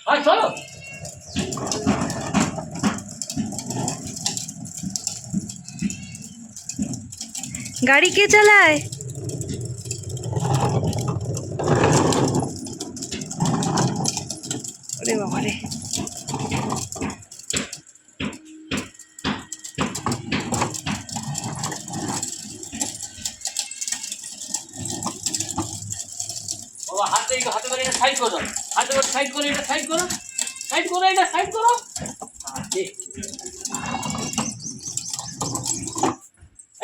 চলো। গাড়ি কে চালায়? ওরে বাবা রে। বাবা হাতে করে এটা সাইড করো, হাতে করে সাইড করো, এটা সাইড করো, সাইড করো, এটা সাইড করো।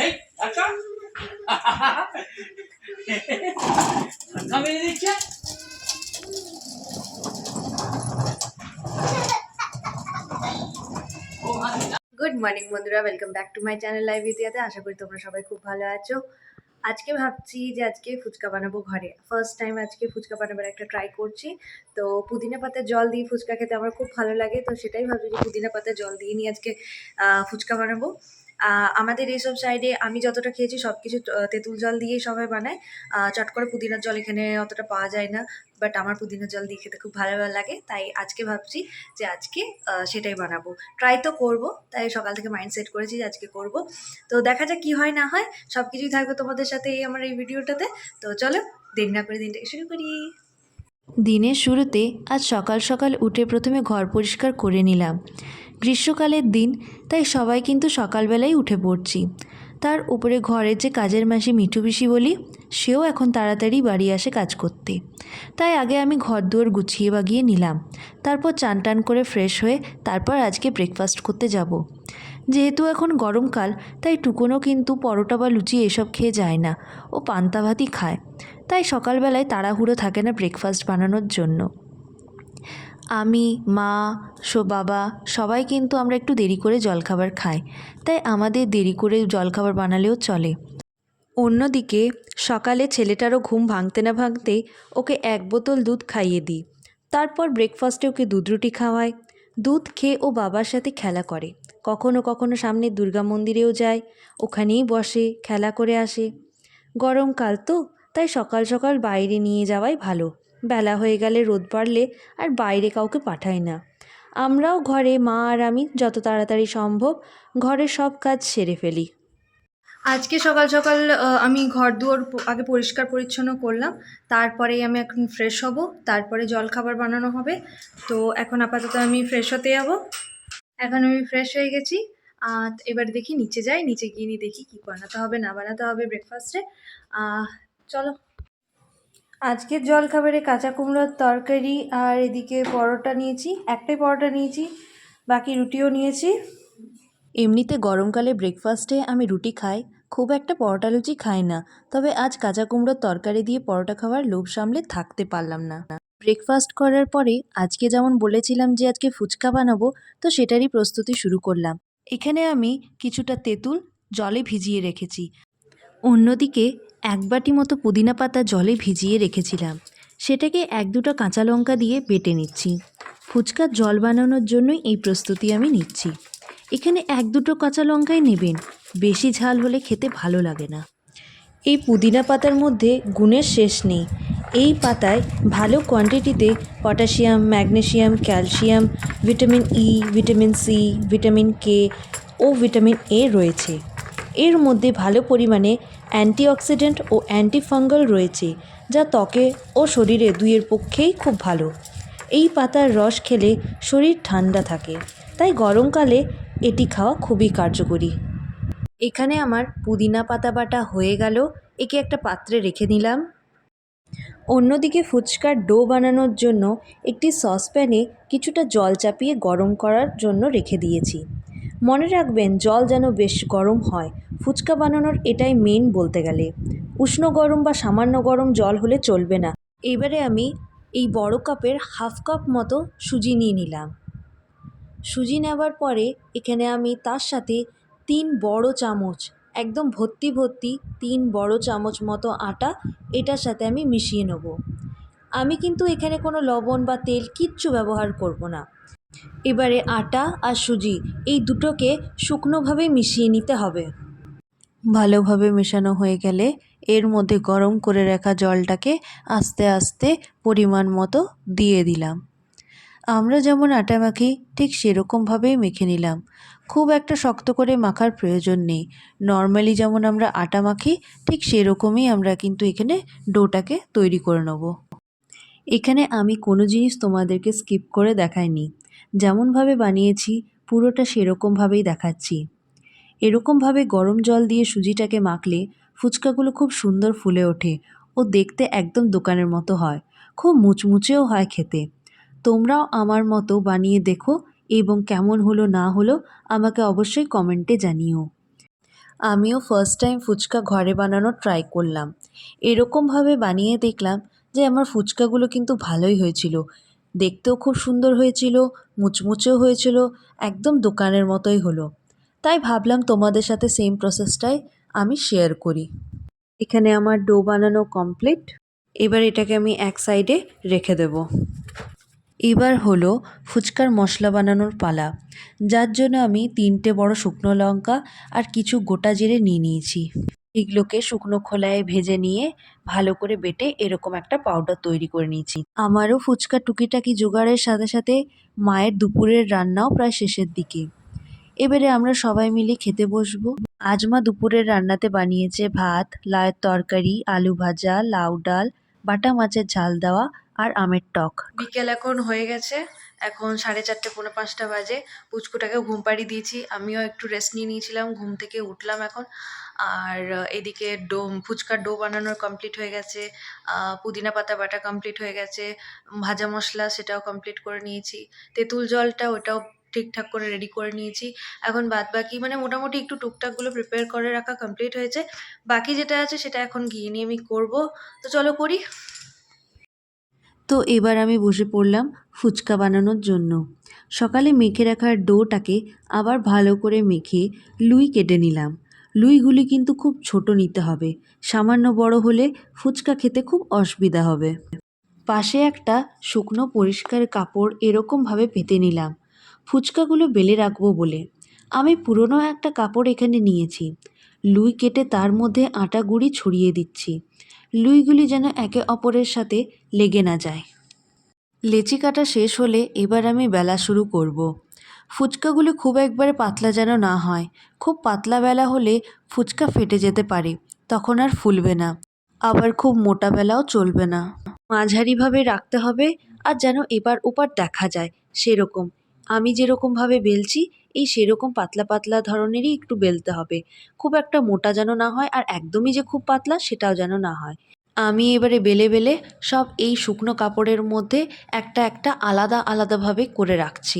এই ধাক্কা ধাক্কা মেরে দিচ্ছে। গুড মর্নিং বন্ধুরা, welcome back to my channel live ইতিহাতে। আশা করি তোমরা সবাই খুব ভালো আছো। আজকে ভাবছি যে আজকে ফুচকা বানাবো ঘরে। ফার্স্ট টাইম আজকে ফুচকা বানাবার একটা ট্রাই করছি। তো পুদিনা পাতার জল দিয়ে ফুচকা খেতে আমার খুব ভালো লাগে, তো সেটাই ভাবছি যে পুদিনা পাতার জল দিয়ে নিয়ে আজকে ফুচকা বানাবো। আমাদের এইসব সাইডে আমি যতটা খেয়েছি সব কিছু তেঁতুল জল দিয়েই সবাই বানায়। চট করে পুদিনার জল এখানে অতটা পাওয়া যায় না, বাট আমার পুদিনার জল দিয়ে খেতে খুব ভালো লাগে। তাই আজকে ভাবছি যে আজকে সেটাই বানাবো। ট্রাই তো করব, তাই সকাল থেকে মাইন্ড সেট করেছি যে আজকে করব। তো দেখা যাক কী হয় না হয়, সব কিছুই থাকবে তোমাদের সাথে এই আমার এই ভিডিওটাতে। তো চলো দেরি না করে দিনটাকে শুরু করি। দিনের শুরুতে আজ সকাল সকাল উঠে প্রথমে ঘর পরিষ্কার করে নিলাম। গ্রীষ্মকালের দিন, তাই সবাই কিন্তু সকালবেলাই উঠে পড়ছি। তার উপরে ঘরের যে কাজের মাসি মিঠু পিসি বলি, সেও এখন তাড়াতাড়ি বাড়ি আসে কাজ করতে। তাই আগে আমি ঘর দুয়ার গুছিয়ে বাগিয়ে নিলাম। তারপর চান টান করে ফ্রেশ হয়ে তারপর আজকে ব্রেকফাস্ট করতে যাব। যেহেতু এখন গরমকাল, তাই টুকুনও কিন্তু পরোটা বা লুচি এসব খেয়ে যায় না, ও পান্তা ভাতই খায়। তাই সকালবেলায় তাড়াহুড়ো থাকে না ব্রেকফাস্ট বানানোর জন্য। আমি, মা, বাবা সবাই কিন্তু আমরা একটু দেরি করে জলখাবার খাই, তাই আমাদের দেরি করে জলখাবার বানালেও চলে। অন্যদিকে সকালে ছেলেটারও ঘুম ভাঙতে না ভাঙতেই ওকে 1 বোতল দুধ খাইয়ে দিই। তারপর ব্রেকফাস্টে ওকে দুধ রুটি খাওয়াই। দুধ খেয়ে ও বাবার সাথে খেলা করে। কখনো কখনো সামনে দুর্গা মন্দিরেও যায়, ওখানেই বসে খেলা করে আসে। গরমকাল তো, তাই সকাল সকাল বাইরে নিয়ে যাওয়াই ভালো। বেলা হয়ে গেলে রোদ বাড়লে আর বাইরে কাউকে পাঠাই না। আমরাও ঘরে মা আর আমি যত তাড়াতাড়ি সম্ভব ঘরের সব কাজ সেরে ফেলি। আজকে সকাল সকাল আমি ঘর দুয়ার আগে পরিষ্কার পরিচ্ছন্ন করলাম, তারপরেই আমি এখন ফ্রেশ হব, তারপরে জলখাবার বানানো হবে। তো এখন আপাতত আমি ফ্রেশ হতে যাব। এখন আমি ফ্রেশ হয়ে গেছি। এবার দেখি নিচে যাই, নিচে গিয়ে নিয়ে দেখি কী বানাতে হবে না বানাতে হবে ব্রেকফাস্টে। চলো। আজকের জলখাবারে কাঁচা কুমড়োর তরকারি আর এদিকে পরোটা নিয়েছি, একটাই পরোটা নিয়েছি, বাকি রুটিও নিয়েছি। এমনিতে গরমকালে ব্রেকফাস্টে আমি রুটি খাই, খুব একটা পরোটা লুচি খাই না। তবে আজ কাঁচা কুমড়োর তরকারি দিয়ে পরোটা খাওয়ার লোভ সামলে থাকতে পারলাম না। ব্রেকফাস্ট করার পরে আজকে যেমন বলেছিলাম যে আজকে ফুচকা বানাবো, তো সেটারই প্রস্তুতি শুরু করলাম। এখানে আমি কিছুটা তেঁতুল জলে ভিজিয়ে রেখেছি। অন্যদিকে 1 বাটি মতো পুদিনা পাতা জলে ভিজিয়ে রেখেছিলাম, সেটাকে 1-2টা কাঁচা লঙ্কা দিয়ে বেটে নিচ্ছি। ফুচকার জল বানানোর জন্যই এই প্রস্তুতি আমি নিচ্ছি। এখানে 1-2টো কাঁচা লঙ্কাই নেবেন, বেশি ঝাল হলে খেতে ভালো লাগে না। এই পুদিনা পাতার মধ্যে গুণের শেষ নেই। এই পাতায় ভালো কোয়ান্টিটিতে potassium, magnesium, calcium, vitamin E, vitamin C, vitamin K ও ভিটামিন এ রয়েছে। এর মধ্যে ভালো পরিমাণে অ্যান্টিঅক্সিডেন্ট ও অ্যান্টিফাঙ্গাল রয়েছে, যা ত্বকে ও শরীরে দুইয়ের পক্ষেই খুব ভালো। এই পাতার রস খেলে শরীর ঠান্ডা থাকে, তাই গরমকালে এটি খাওয়া খুবই কার্যকরী। এখানে আমার পুদিনা পাতা বাটা হয়ে গেল, একে একটা পাত্রে রেখে নিলাম। অন্যদিকে ফুচকার ডো বানানোর জন্য একটি সসপ্যানে কিছুটা জল চাপিয়ে গরম করার জন্য রেখে দিয়েছি। মনে রাখবেন জল যেন বেশ গরম হয়, ফুচকা বানানোর এটাই মেন বলতে গেলে। উষ্ণ গরম বা সামান্য গরম জল হলে চলবে না। এবারে আমি এই বড় কাপের 1/2 কাপ মতো সুজি নিয়ে নিলাম। সুজি নেওয়ার পরে এখানে আমি তার সাথে 3 বড় চামচ, একদম ভর্তি ভর্তি 3 বড় চামচ মতো আটা এটার সাথে আমি মিশিয়ে নেব। আমি কিন্তু এখানে কোনো লবণ বা তেল কিচ্ছু ব্যবহার করব না। এবারে আটা আর সুজি এই দুটোকে শুকনোভাবে মিশিয়ে নিতে হবে। ভালোভাবে মেশানো হয়ে গেলে এর মধ্যে গরম করে রাখা জলটাকে আস্তে আস্তে পরিমাণ মতো দিয়ে দিলাম। আমরা যেমন আটা মাখি ঠিক সেরকমভাবেই মেখে নিলাম। খুব একটা শক্ত করে মাখার প্রয়োজন নেই। নর্মালি যেমন আমরা আটা মাখি ঠিক সেরকমই আমরা কিন্তু এখানে ডোটাকে তৈরি করে নেব। এখানে আমি কোনো জিনিস তোমাদেরকে স্কিপ করে দেখাইনি। যেমনভাবে বানিয়েছি পুরোটা সেরকমভাবেই দেখাচ্ছি। এরকমভাবে গরম জল দিয়ে সুজিটাকে মাখলে ফুচকাগুলো খুব সুন্দর ফুলে ওঠে ও দেখতে একদম দোকানের মতো হয়। খুব মুচমুচেও হয় খেতে। তোমরাও আমার মতো বানিয়ে দেখো এবং কেমন হলো না হলো আমাকে অবশ্যই কমেন্টে জানিও। আমিও ফার্স্ট টাইম ফুচকা ঘরে বানানোর ট্রাই করলাম। এরকমভাবে বানিয়ে দেখলাম যে আমার ফুচকাগুলো কিন্তু ভালোই হয়েছিল। দেখতেও খুব সুন্দর হয়েছিল, মুচমুচেও হয়েছিল, একদম দোকানের মতোই হলো। তাই ভাবলাম তোমাদের সাথে সেম প্রসেসটাই আমি শেয়ার করি। এখানে আমার ডো বানানো কমপ্লিট। এবার এটাকে আমি এক সাইডে রেখে দেব। এবার হলো ফুচকার মশলা বানানোর পালা, যার জন্য আমি 3টে বড় শুকনো লঙ্কা আর কিছু গোটা জিরে নিয়ে নিয়েছি। এগুলোকে শুকনো খোলায় ভেজে নিয়ে ভালো করে বেটে এরকম একটা পাউডার তৈরি করে নিয়েছি। আমারও ফুচকা টুকিটাকি জোগাড়ের সাথে সাথে মায়ের দুপুরের রান্নাও প্রায় শেষের দিকে। এবারে আমরা সবাই মিলে খেতে বসবো। আজ মা দুপুরের রান্নাতে বানিয়েছে ভাত, লাউয়ের তরকারি, আলু ভাজা, লাউ ডাল, বাটা মাছের ঝাল দেওয়া আর আমের টক। বিকেল এখন হয়ে গেছে, এখন 4:30 পৌনে 5টা বাজে। পুচকুটাকেও ঘুম পাড়িয়ে দিয়েছি, আমিও একটু রেস্ট নিয়ে নিয়েছিলাম, ঘুম থেকে উঠলাম এখন। আর এদিকে ফুচকার ডো বানানোর কমপ্লিট হয়ে গেছে, পুদিনা পাতা বাটা কমপ্লিট হয়ে গেছে, ভাজা মশলা সেটাও কমপ্লিট করে নিয়েছি, তেঁতুল জলটা ওটাও ঠিকঠাক করে রেডি করে নিয়েছি। এখন বাদ বাকি মানে মোটামুটি একটু টুকটাকগুলো প্রিপেয়ার করে রাখা কমপ্লিট হয়েছে। বাকি যেটা আছে সেটা এখন গিয়ে নিয়ে আমি করবো। তো চলো করি। তো এবার আমি বসে পড়লাম ফুচকা বানানোর জন্য। সকালে মেখে রাখার ডোটাকে আবার ভালো করে মেখে লুই কেটে নিলাম। লুইগুলি কিন্তু খুব ছোট নিতে হবে, সামান্য বড় হলে ফুচকা খেতে খুব অসুবিধা হবে। পাশে একটা শুকনো পরিষ্কার কাপড় এরকমভাবে পেতে নিলাম ফুচকাগুলো বেলে রাখবো বলে। আমি পুরনো একটা কাপড় এখানে নিয়েছি। লুই কেটে তার মধ্যে আটা গুঁড়ি ছড়িয়ে দিচ্ছি, লুইগুলি যেন একে অপরের সাথে লেগে না যায়। লেচি কাটা শেষ হলে এবার আমি বেলা শুরু করব। ফুচকাগুলো খুব একবারে পাতলা যেন না হয়। খুব পাতলা বেলা হলে ফুচকা ফেটে যেতে পারে, তখন আর ফুলবে না। আবার খুব মোটা বেলাও চলবে না, মাঝারিভাবে রাখতে হবে। আর যেন এবার ওপার দেখা যায় সেরকম, আমি যেরকমভাবে বেলছি এই সেরকম পাতলা পাতলা ধরনেরই একটু বেলতে হবে। খুব একটা মোটা যেন না হয় আর একদমই যে খুব পাতলা সেটাও যেন না হয়। আমি এবারে বেলে বেলে সব এই শুকনো কাপড়ের মধ্যে একটা একটা আলাদা আলাদাভাবে করে রাখছি।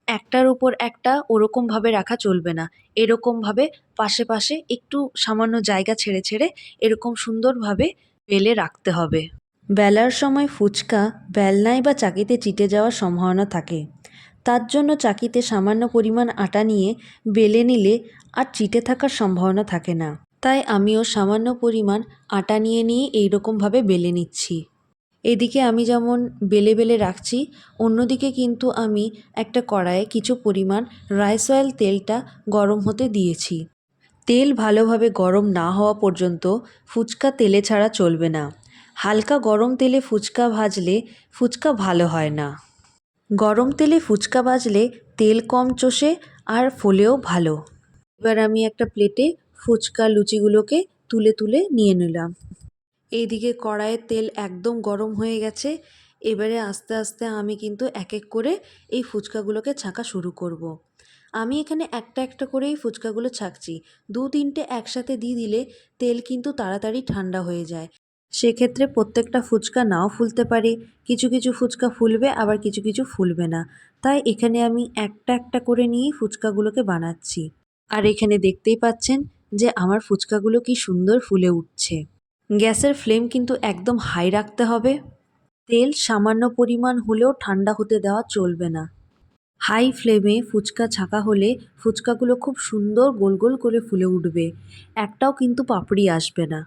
একটার উপর একটা ওরকমভাবে রাখা চলবে না, এরকমভাবে পাশে পাশে একটু সামান্য জায়গা ছেড়ে ছেড়ে এরকম সুন্দরভাবে বেলে রাখতে হবে। বেলার সময় ফুচকা বেলনায় বা চাকিতে চিটে যাওয়ার সম্ভাবনা থাকে, তার জন্য চাকিতে সামান্য পরিমাণ আটা নিয়ে বেলে নিলে আর চিটে থাকার সম্ভাবনা থাকে না। তাই আমিও সামান্য পরিমাণ আটা নিয়ে এইরকমভাবে বেলে নিচ্ছি। এদিকে আমি যেমন বেলে বেলে রাখছি, অন্যদিকে কিন্তু আমি একটা কড়াইয়ে কিছু পরিমাণ রাইস অয়েল তেলটা গরম হতে দিয়েছি। তেল ভালোভাবে গরম না হওয়া পর্যন্ত ফুচকা তেলে ছাড়া চলবে না। হালকা গরম তেলে ফুচকা ভাজলে ফুচকা ভালো হয় না। গরম তেলে ফুচকা ভাজলে তেল কম চষে আর ফোলেও ভালো। এবার আমি একটা প্লেটে ফুচকা লুচিগুলোকে তুলে তুলে নিয়ে নিলাম। এইদিকে কড়াইয়ের তেল একদম গরম হয়ে গেছে। এবারে আস্তে আস্তে আমি কিন্তু এক এক করে এই ফুচকাগুলোকে ছাঁকা শুরু করব। আমি এখানে একটা একটা করেই ফুচকাগুলো ছাঁকছি। 2-3টে একসাথে দিয়ে দিলে তেল কিন্তু তাড়াতাড়ি ঠান্ডা হয়ে যায়। সেক্ষেত্রে প্রত্যেকটা ফুচকা নাও ফুলতে পারে, কিছু কিছু ফুচকা ফুলবে আবার কিছু কিছু ফুলবে না। তাই এখানে আমি একটা একটা করে নিয়েই ফুচকাগুলোকে বানাচ্ছি। আর এখানে দেখতেই পাচ্ছেন যে আমার ফুচকাগুলো কি সুন্দর ফুলে উঠছে। গ্যাসের ফ্লেম কিন্তু একদম হাই রাখতে হবে। তেল সামান্য পরিমাণ হলেও ঠান্ডা হতে দেওয়া চলবে না। হাই ফ্লেমে ফুচকা ছাঁকা হলে ফুচকাগুলো খুব সুন্দর গোল গোল করে ফুলে উঠবে, একটাও কিন্তু পাপড়ি আসবে না।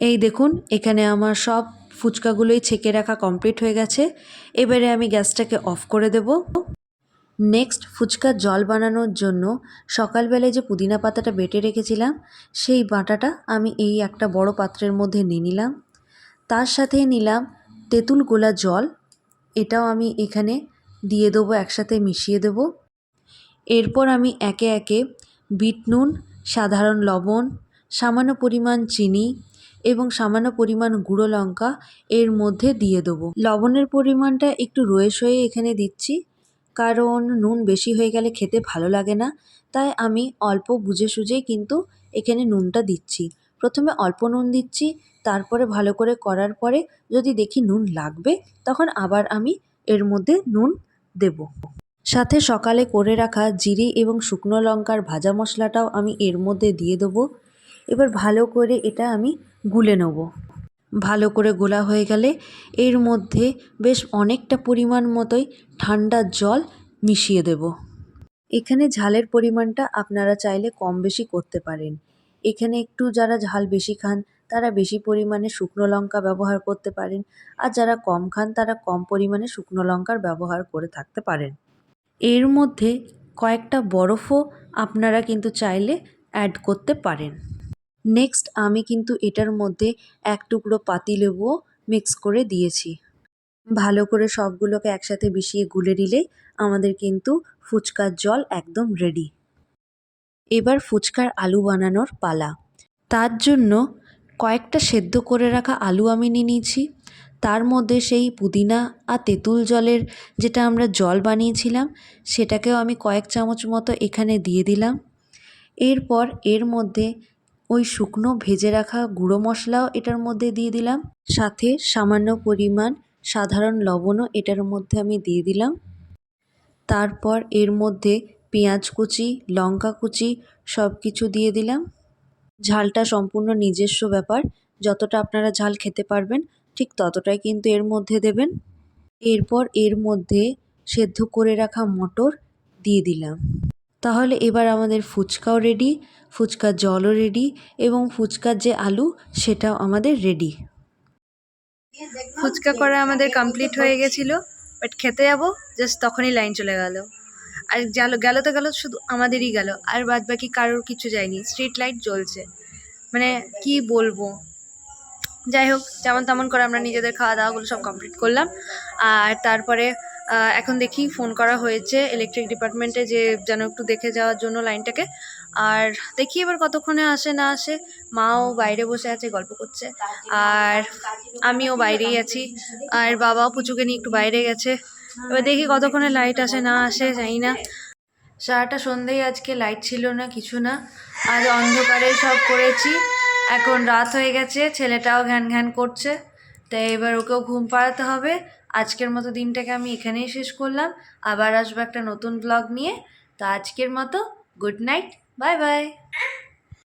এই দেখুন এখানে আমার সব ফুচকাগুলোই ছেঁকে রাখা কমপ্লিট হয়ে গেছে। এবারে আমি গ্যাসটাকে অফ করে দেব। নেক্সট ফুচকার জল বানানোর জন্য সকালবেলায় যে পুদিনা পাতাটা বেটে রেখেছিলাম সেই বাটাটা আমি এই একটা বড় পাত্রের মধ্যে নিয়ে নিলাম। তার সাথে নিলাম তেঁতুল গোলা জল, এটাও আমি এখানে দিয়ে দেবো, একসাথে মিশিয়ে দেব। এরপর আমি একে একে বিট নুন, সাধারণ লবণ, সামান্য পরিমাণ চিনি এবং সামান্য পরিমাণ গুঁড়ো লঙ্কা এর মধ্যে দিয়ে দেবো। লবণের পরিমাণটা একটু রয়ে সয়ে এখানে দিচ্ছি, কারণ নুন বেশি হয়ে গেলে খেতে ভালো লাগে না। তাই আমি অল্প বুঝে সুঝেই কিন্তু এখানে নুনটা দিচ্ছি। প্রথমে অল্প নুন দিচ্ছি, তারপরে ভালো করে করার পরে যদি দেখি নুন লাগবে তখন আবার আমি এর মধ্যে নুন দেব। সাথে সকালে করে রাখা জিরে এবং শুকনো লঙ্কার ভাজা মশলাটাও আমি এর মধ্যে দিয়ে দেবো। এবার ভালো করে এটা আমি গুলে নেব। ভালো করে গোলা হয়ে গেলে এর মধ্যে বেশ অনেকটা পরিমাণ মতোই ঠান্ডা জল মিশিয়ে দেব। এখানে ঝালের পরিমাণটা আপনারা চাইলে কম বেশি করতে পারেন। এখানে একটু যারা ঝাল বেশি খান তারা বেশি পরিমাণে শুকনো লঙ্কা ব্যবহার করতে পারেন, আর যারা কম খান তারা কম পরিমাণে শুকনো লঙ্কার ব্যবহার করে থাকতে পারেন। এর মধ্যে কয়েকটা বরফও আপনারা কিন্তু চাইলে অ্যাড করতে পারেন। নেক্সট আমি কিন্তু এটার মধ্যে এক টুকরো পাতিলেবুও মিক্স করে দিয়েছি। ভালো করে সবগুলোকে একসাথে মিশিয়ে গুলে নিলেই আমাদের কিন্তু ফুচকার জল একদম রেডি। এবার ফুচকার আলু বানানোর পালা। তার জন্য কয়েকটা সেদ্ধ করে রাখা আলু আমি নিয়ে নিয়েছি। তার মধ্যে সেই পুদিনা আর তেঁতুল জলের যেটা আমরা জল বানিয়েছিলাম সেটাকেও আমি কয়েক চামচ মতো এখানে দিয়ে দিলাম। এরপর এর মধ্যে ওই শুকনো ভেজে রাখা গুঁড়ো মশলাও এটার মধ্যে দিয়ে দিলাম। সাথে সামান্য পরিমাণ সাধারণ লবণও এটার মধ্যে আমি দিয়ে দিলাম। তারপর এর মধ্যে পেঁয়াজ কুচি, লঙ্কা কুচি সব কিছু দিয়ে দিলাম। ঝালটা সম্পূর্ণ নিজস্ব ব্যাপার, যতটা আপনারা ঝাল খেতে পারবেন ঠিক ততটাই কিন্তু এর মধ্যে দেবেন। এরপর এর মধ্যে সেদ্ধ করে রাখা মটর দিয়ে দিলাম। তাহলে এবার আমাদের ফুচকাও রেডি, ফুচকার জলও রেডি এবং ফুচকার যে আলু সেটাও আমাদের রেডি। ফুচকা করা আমাদের কমপ্লিট হয়ে গেছিলো, বাট খেতে যাবো জাস্ট তখনই লাইন চলে গেল। আর গেল তো গেল, শুধু আমাদেরই গেল, আর বাদ বাকি কারোর কিছু যায়নি। স্ট্রিট লাইট জ্বলছে, মানে কি বলবো। যাই হোক, যেমন তেমন করে আমরা নিজেদের খাওয়া দাওয়াগুলো সব কমপ্লিট করলাম। আর তারপরে এখন দেখি ফোন করা হয়েছে ইলেকট্রিক ডিপার্টমেন্টে যে যেন একটু দেখে যাওয়ার জন্য লাইনটাকে। আর দেখি এবার কতক্ষণে আসে না আসে। মাও বাইরে বসে আছে, গল্প করছে, আর আমিও বাইরেই আছি, আর বাবাও পুচুকে নিয়ে একটু বাইরে গেছে। এবার দেখি কতক্ষণে লাইট আসে না আসে, জানি না। সারাটা সন্ধ্যেই আজকে লাইট ছিল না, কিছু না, আজ অন্ধকারে সব করেছি। এখন রাত হয়ে গেছে, ছেলেটাও ঘ্যান ঘ্যান করছে, তাই এবার ওকেও ঘুম পাড়াতে হবে। আজকের মতো দিনটাকে আমি এখানেই শেষ করলাম, আবার আসবো একটা নতুন ব্লগ নিয়ে। তো আজকের মতো গুড নাইট, বাই বাই।